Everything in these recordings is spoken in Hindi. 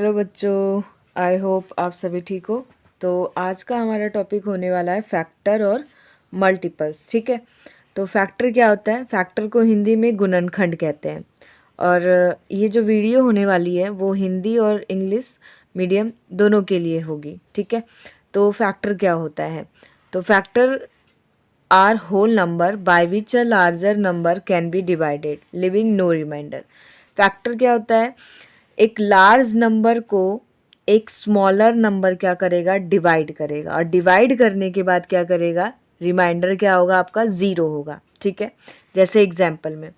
हेलो बच्चों, आई होप आप सभी ठीक हो। तो आज का हमारा टॉपिक होने वाला है फैक्टर और मल्टीपल्स। ठीक है, तो फैक्टर क्या होता है? फैक्टर को हिंदी में गुणनखंड कहते हैं। और ये जो वीडियो होने वाली है वो हिंदी और इंग्लिश मीडियम दोनों के लिए होगी। ठीक है, तो फैक्टर क्या होता है? तो factor are whole number by which a larger number can be divided leaving no remainder. Factor क्या होता है? एक लार्ज नंबर को एक स्मॉलर नंबर क्या करेगा? डिवाइड करेगा, और डिवाइड करने के बाद क्या करेगा? रिमाइंडर क्या होगा? आपका ज़ीरो होगा। ठीक है, जैसे एग्जाम्पल में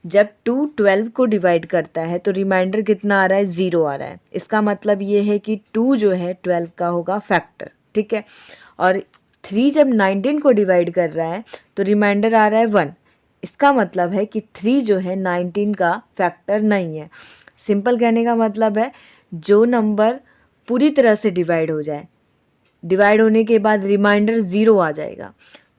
जब 2 12 को डिवाइड करता है तो रिमाइंडर कितना आ रहा है? ज़ीरो आ रहा है। इसका मतलब ये है कि 2 जो है 12 का होगा फैक्टर। ठीक है, और 3 जब 19 को डिवाइड कर रहा है तो रिमाइंडर आ रहा है 1। इसका मतलब है कि 3 जो है 19 का फैक्टर नहीं है। सिंपल कहने का मतलब है जो नंबर पूरी तरह से डिवाइड हो जाए, डिवाइड होने के बाद रिमाइंडर ज़ीरो आ जाएगा,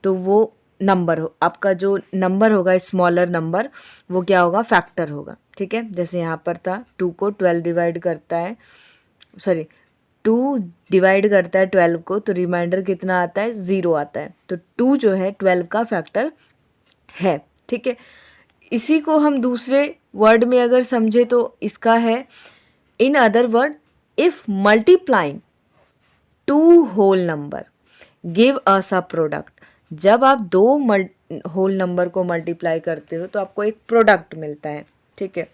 तो वो नंबर हो आपका, जो नंबर होगा स्मॉलर नंबर, वो क्या होगा? फैक्टर होगा। ठीक है, जैसे यहाँ पर था 2 को 12 डिवाइड करता है, सॉरी 2 डिवाइड करता है 12 को, तो रिमाइंडर कितना आता है? ज़ीरो आता है। तो 2 जो है 12 का फैक्टर है। ठीक है, इसी को हम दूसरे वर्ड में अगर समझे तो इसका है, in other word, if multiplying two whole number give us a product. जब आप दो होल नंबर को मल्टीप्लाई करते हो तो आपको एक प्रोडक्ट मिलता है। ठीक है,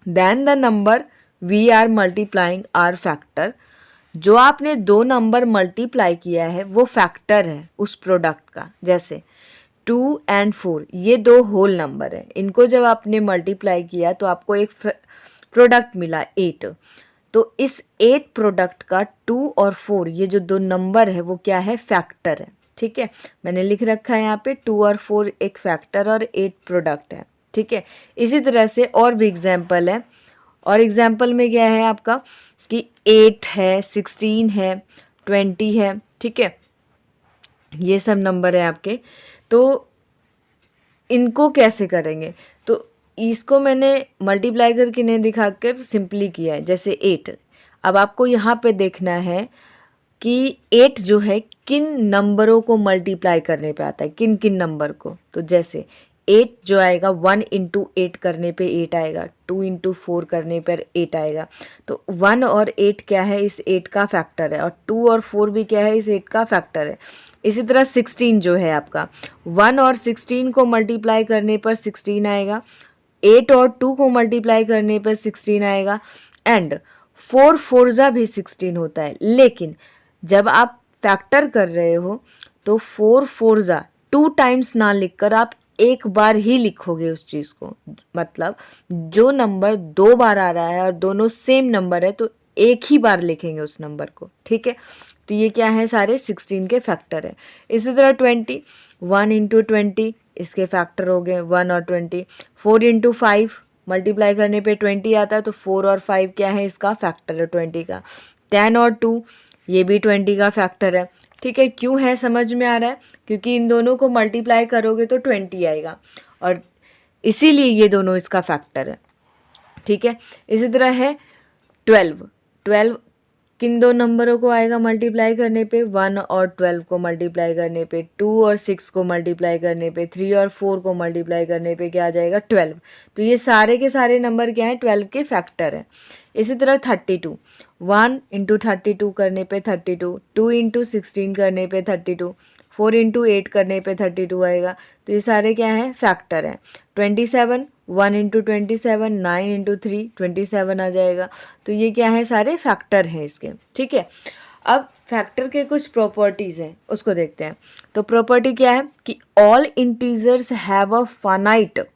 then the number we are multiplying are factor. जो आपने दो नंबर मल्टीप्लाई किया है वो फैक्टर है उस प्रोडक्ट का। जैसे 2 और 4 ये दो होल नंबर है, इनको जब आपने मल्टीप्लाई किया तो आपको एक प्रोडक्ट मिला 8। तो इस 8 प्रोडक्ट का 2 और 4 ये जो दो नंबर है वो क्या है? फैक्टर है। ठीक है, मैंने लिख रखा है यहाँ पे 2 और 4 एक फैक्टर और 8 प्रोडक्ट है। ठीक है, इसी तरह से और भी एग्जाम्पल है। और एग्जाम्पल में क्या है आपका कि 8 है, 16 है, 20 है। ठीक है, ये सब नंबर है आपके। तो इनको कैसे करेंगे? तो इसको मैंने मल्टीप्लाई करके नहीं दिखाकर सिंपली किया है। जैसे 8, अब आपको यहाँ पे देखना है कि 8 जो है किन नंबरों को मल्टीप्लाई करने पे आता है, किन किन नंबर को। तो जैसे 8 जो आएगा 1 इंटू 8 करने पे 8 आएगा, 2 इंटू 4 करने पर 8 आएगा। तो 1 और 8 क्या है? इस 8 का फैक्टर है, और 2 और 4 भी क्या है? इस 8 का फैक्टर है। इसी तरह 16 जो है आपका 1 और 16 को मल्टीप्लाई करने पर 16 आएगा, 8 और 2 को मल्टीप्लाई करने पर 16 आएगा, एंड 4 फोरजा भी 16 होता है। लेकिन जब आप फैक्टर कर रहे हो तो 4 फोरजा 2 टाइम्स ना लिखकर आप एक बार ही लिखोगे उस चीज़ को। मतलब जो नंबर दो बार आ रहा है और दोनों सेम नंबर है तो एक ही बार लिखेंगे उस नंबर को। ठीक है, तो ये क्या है? सारे 16 के फैक्टर है। इसी तरह 20, 1 इंटू 20 इसके फैक्टर हो गए 1 और 20। 4 इंटू 5 मल्टीप्लाई करने पे 20 आता है, तो 4 और 5 क्या है? इसका फैक्टर है 20 का। 10 और 2 ये भी 20 का फैक्टर है। ठीक है, क्यों है? समझ में आ रहा है? क्योंकि इन दोनों को मल्टीप्लाई करोगे तो 20 आएगा, और इसीलिए ये दोनों इसका फैक्टर है। ठीक है, इसी तरह है 12। 12 किन दो नंबरों को आएगा मल्टीप्लाई करने पे? 1 और 12 को मल्टीप्लाई करने पे, 2 और 6 को मल्टीप्लाई करने पे, 3 और 4 को मल्टीप्लाई करने पे क्या आ जाएगा? 12। तो ये सारे के सारे नंबर क्या हैं? 12 के फैक्टर हैं। इसी तरह 32, 1 इंटू 32 करने पे 32, 2 इंटू 16 करने पे 32, 4 इंटू 8 करने पे 32 आएगा। तो ये सारे क्या हैं? फैक्टर हैं। 27, 1 इंटू 27, 9 इंटू 3 27 आ जाएगा। तो ये क्या है? सारे फैक्टर हैं इसके। ठीक है, अब फैक्टर के कुछ प्रॉपर्टीज़ हैं, उसको देखते हैं। तो प्रॉपर्टी क्या है कि all integers have a finite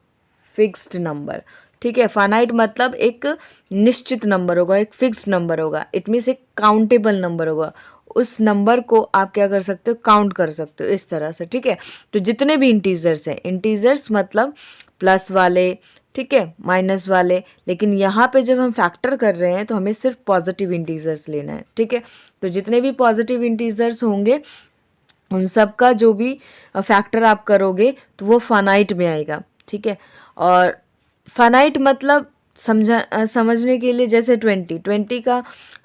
fixed number. ठीक है, फाइनाइट मतलब एक निश्चित नंबर होगा, एक फिक्स्ड नंबर होगा। इट मीन्स एक काउंटेबल नंबर होगा। उस नंबर को आप क्या कर सकते हो? काउंट कर सकते हो इस तरह से। ठीक है, तो जितने भी इंटीजर्स हैं, इंटीजर्स मतलब प्लस वाले, ठीक है, माइनस वाले, लेकिन यहाँ पे जब हम फैक्टर कर रहे हैं तो हमें सिर्फ पॉजिटिव इंटीजर्स लेना है। ठीक है, तो जितने भी पॉजिटिव इंटीजर्स होंगे उन सब का जो भी फैक्टर आप करोगे तो वो फाइनाइट में आएगा। ठीक है, और फाइनाइट मतलब समझने के लिए, जैसे 20 का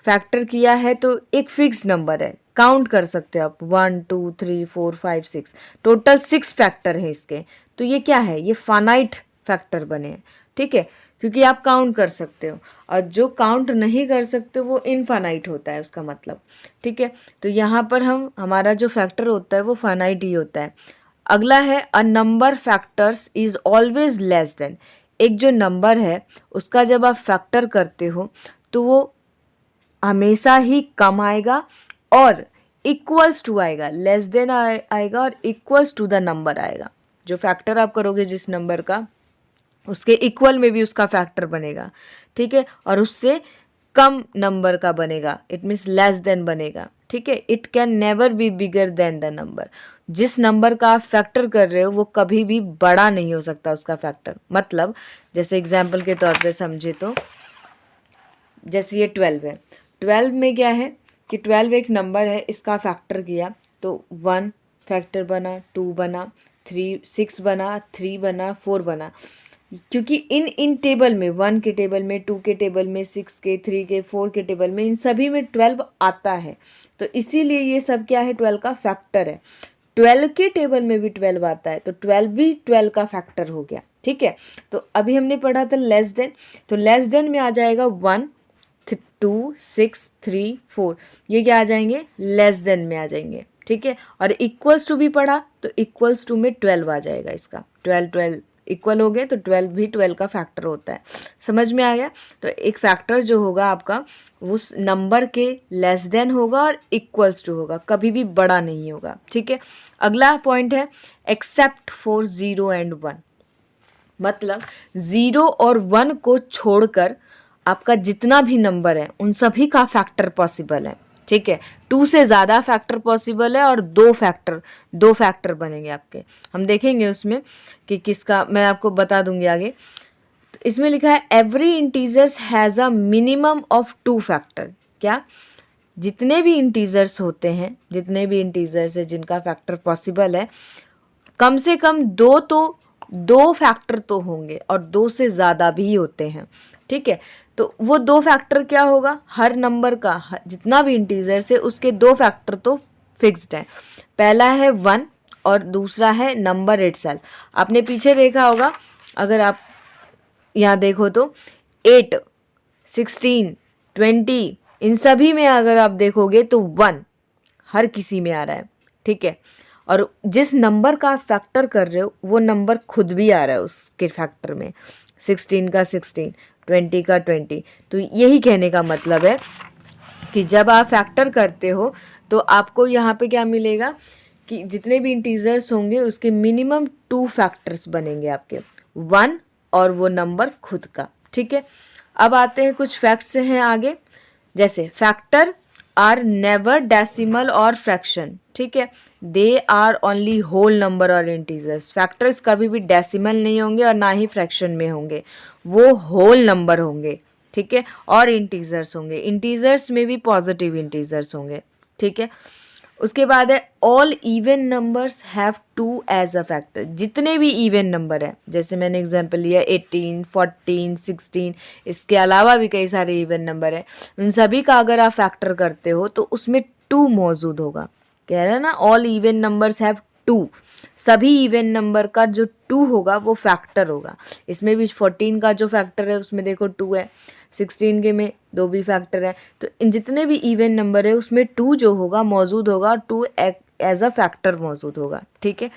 फैक्टर किया है तो एक फिक्स नंबर है, काउंट कर सकते हो आप, 1 2 3 4 5 6, टोटल 6 फैक्टर है इसके। तो ये क्या है, ये फाइनाइट फैक्टर बने हैं, ठीक है, क्योंकि आप काउंट कर सकते हो, और जो काउंट नहीं कर सकते वो इनफाइनाइट होता है उसका मतलब, ठीक है। तो यहाँ पर हमारा जो फैक्टर होता है वो फाइनाइट ही होता है। अगला है a number factors is always less than. एक जो नंबर है उसका जब आप फैक्टर करते हो तो वो हमेशा ही कम आएगा और इक्वल्स टू आएगा, लेस देन आएगा और इक्वल्स टू द नंबर आएगा। जो फैक्टर आप करोगे जिस नंबर का, उसके इक्वल में भी उसका फैक्टर बनेगा, ठीक है, और उससे कम नंबर का बनेगा, इट मीन्स लेस देन बनेगा, ठीक है। It can never be bigger than the number. जिस नंबर का आप फैक्टर कर रहे हो वो कभी भी बड़ा नहीं हो सकता उसका फैक्टर। मतलब जैसे एग्जाम्पल के तौर पे समझे तो, जैसे ये 12 है, 12 में क्या है कि 12 एक नंबर है, इसका फैक्टर किया तो 1 फैक्टर बना, 2 बना, 6 बना, 3 बना, 4 बना, क्योंकि इन टेबल में 1 के टेबल में, 2 के टेबल में, 6 के, 3 के, 4 के टेबल में, इन सभी में 12 आता है। तो इसीलिए ये सब क्या है, 12 का फैक्टर है। 12 के टेबल में भी 12 आता है तो 12 भी 12 का फैक्टर हो गया, ठीक है। तो अभी हमने पढ़ा था लेस देन, तो लेस देन में आ जाएगा 1 2 6 3 4, ये क्या आ जाएंगे, लेस देन में आ जाएंगे, ठीक है। और इक्वल्स टू भी पढ़ा तो इक्वल्स टू में 12 आ जाएगा, इसका 12 इक्वल हो गए तो 12 भी 12 का फैक्टर होता है। समझ में आ गया। तो एक फैक्टर जो होगा आपका उस नंबर के लेस देन होगा और इक्वल्स टू होगा, कभी भी बड़ा नहीं होगा, ठीक है। अगला पॉइंट है एक्सेप्ट फॉर 0 एंड 1। मतलब 0 और 1 को छोड़कर आपका जितना भी नंबर है उन सभी का फैक्टर पॉसिबल है, ठीक है। 2 से ज़्यादा फैक्टर पॉसिबल है और दो फैक्टर बनेंगे आपके। हम देखेंगे उसमें कि किसका, मैं आपको बता दूंगी आगे। तो इसमें लिखा है every integers has a minimum of 2 factor. क्या, जितने भी इंटीजर्स होते हैं, जितने भी इंटीजर्स है जिनका फैक्टर पॉसिबल है, कम से कम दो फैक्टर तो होंगे और 2 से ज़्यादा भी होते हैं, ठीक है। तो वो 2 फैक्टर क्या होगा, हर नंबर का जितना भी इंटीजर्स है उसके 2 फैक्टर तो फिक्स्ड हैं। पहला है 1 और दूसरा है नंबर इटसेल्फ। आपने पीछे देखा होगा, अगर आप यहाँ देखो तो 8 16 20 इन सभी में अगर आप देखोगे तो 1 हर किसी में आ रहा है, ठीक है। और जिस नंबर का आप फैक्टर कर रहे हो वो नंबर खुद भी आ रहा है उसके फैक्टर में, 16 का 16, 20 का 20। तो यही कहने का मतलब है कि जब आप फैक्टर करते हो तो आपको यहाँ पे क्या मिलेगा कि जितने भी इंटीजर्स होंगे उसके मिनिमम 2 फैक्टर्स बनेंगे आपके, 1 और वो नंबर खुद का, ठीक है। अब आते हैं कुछ फैक्ट्स हैं आगे, जैसे फैक्टर आर नेवर डेसिमल और फ्रैक्शन, ठीक है। They are only whole number और इंटीजर्स। फैक्टर्स कभी भी डेसिमल नहीं होंगे और ना ही फ्रैक्शन में होंगे, वो होल नंबर होंगे, ठीक है, और इंटीजर्स होंगे। इंटीजर्स में भी पॉजिटिव इंटीजर्स होंगे, ठीक है। उसके बाद है all even numbers have 2 as a factor. जितने भी इवन नंबर है, जैसे मैंने एग्जांपल लिया 18 14 16, इसके अलावा भी कई सारे इवन नंबर है, उन सभी का अगर आप फैक्टर करते हो तो उसमें 2 मौजूद होगा। कह रहे हैं ना ऑल इवन नंबर्स हैव 2, सभी इवन नंबर का जो 2 होगा वो फैक्टर होगा। इसमें भी 14 का जो फैक्टर है उसमें देखो 2 है, 16 के में 2 भी फैक्टर है। तो इन जितने भी इवन नंबर है उसमें 2 जो होगा मौजूद होगा और 2 एज अ फैक्टर मौजूद होगा, ठीक है।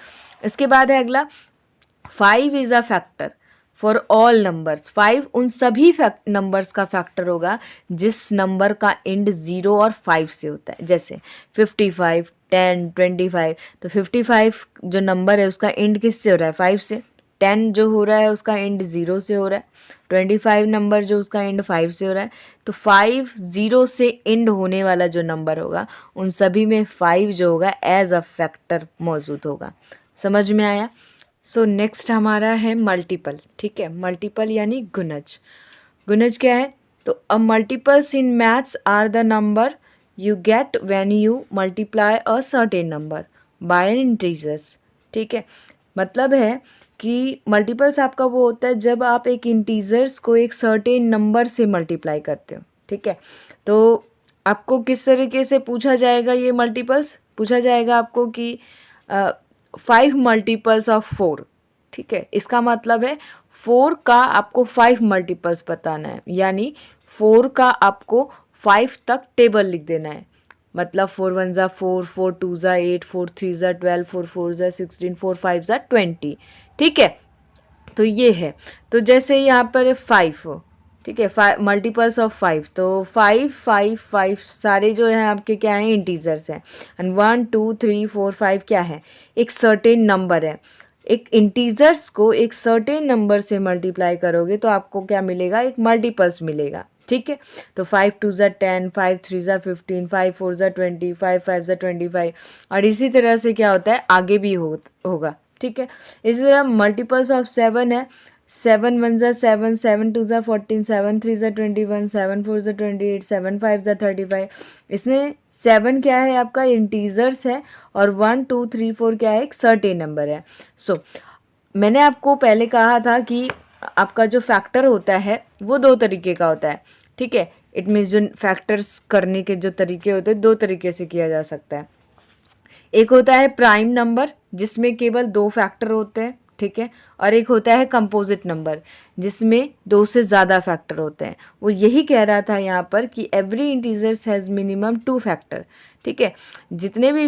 इसके बाद है अगला 5 is a factor for all numbers. 5 उन सभी नंबर्स का फैक्टर होगा जिस नंबर का एंड 0 और 5 से होता है, जैसे 55 10 25। तो 55 जो नंबर है उसका एंड किससे हो रहा है, 5 से। 10 जो हो रहा है उसका एंड 0 से हो रहा है। 25 नंबर जो उसका एंड 5 से हो रहा है। तो 5 0 से एंड होने वाला जो नंबर होगा उन सभी में 5 जो होगा एज अ फैक्टर मौजूद होगा। समझ में आया। सो नेक्स्ट हमारा है मल्टीपल, ठीक है। मल्टीपल यानी गुणज। गुणज क्या है, तो a multiples in maths are the number you get when you multiply a certain number by an integers, ठीक है। मतलब है कि मल्टीपल्स आपका वो होता है जब आप एक इंटीजर्स को एक सर्टेन नंबर से मल्टीप्लाई करते हो, ठीक है। तो आपको किस तरीके से पूछा जाएगा, ये मल्टीपल्स पूछा जाएगा आपको कि 5 मल्टीपल्स ऑफ 4, ठीक है। इसका मतलब है 4 का आपको 5 मल्टीपल्स बताना है, यानी 4 का आपको 5 तक टेबल लिख देना है। मतलब 4 1 ज़ा 4, 4 2 ज़ा 8, 4 3 ज़ा 12, 4 4 ज़ा 16, 4 5 ज़ा 20, ठीक है। तो ये है, तो जैसे यहाँ पर 5, ठीक है, 5 मल्टीपल्स ऑफ 5, तो 5 5 5 सारे जो हैं आपके क्या हैं, इंटीजर्स हैं। एंड 1 2 3 4 5 क्या है, एक सर्टेन नंबर है। एक इंटीजर्स को एक सर्टेन नंबर से मल्टीप्लाई करोगे तो आपको क्या मिलेगा, एक मल्टीपल्स मिलेगा, ठीक है। तो 5 2 ज़ा 10, 5 3 ज़ा 15, 5 4 ज़ा 20, 5 5 ज़ा 25, और इसी तरह से क्या होता है आगे भी होगा, ठीक है। इसी तरह मल्टीपल्स ऑफ 7 है, 7 1 ज़ा 7, 7 2 ज़ा 14, 7 3 ज़ा 21, 7 4 ज़ा 28, 7 5 ज़ा 35। इसमें 7 क्या है आपका इंटीजर्स है, और 1 2 3 4 क्या है, एक सर्टेन नंबर है। सो मैंने आपको पहले कहा था कि आपका जो फैक्टर होता है वो 2 तरीके का होता है, ठीक है। इट मीन्स जो फैक्टर्स करने के जो तरीके होते हैं 2 तरीके से किया जा सकता है। एक होता है प्राइम नंबर जिसमें केवल 2 फैक्टर होते हैं, ठीक है, और एक होता है कंपोजिट नंबर जिसमें 2 से ज़्यादा फैक्टर होते हैं। वो यही कह रहा था यहाँ पर कि every integers has minimum 2 factor, ठीक है। जितने भी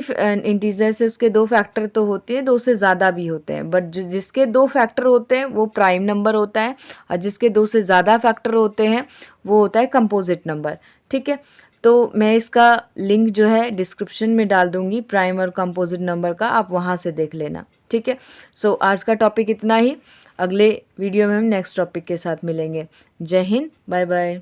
इंटीजर्स है उसके 2 फैक्टर तो होते हैं, 2 से ज़्यादा भी होते हैं, बट जिसके 2 फैक्टर होते हैं वो प्राइम नंबर होता है, और जिसके 2 से ज़्यादा फैक्टर होते हैं वो होता है कंपोजिट नंबर, ठीक है। तो मैं इसका लिंक जो है डिस्क्रिप्शन में डाल दूंगी, प्राइम और कंपोजिट नंबर का, आप वहाँ से देख लेना, ठीक है। सो आज का टॉपिक इतना ही, अगले वीडियो में हम नेक्स्ट टॉपिक के साथ मिलेंगे। जय हिंद, बाय बाय।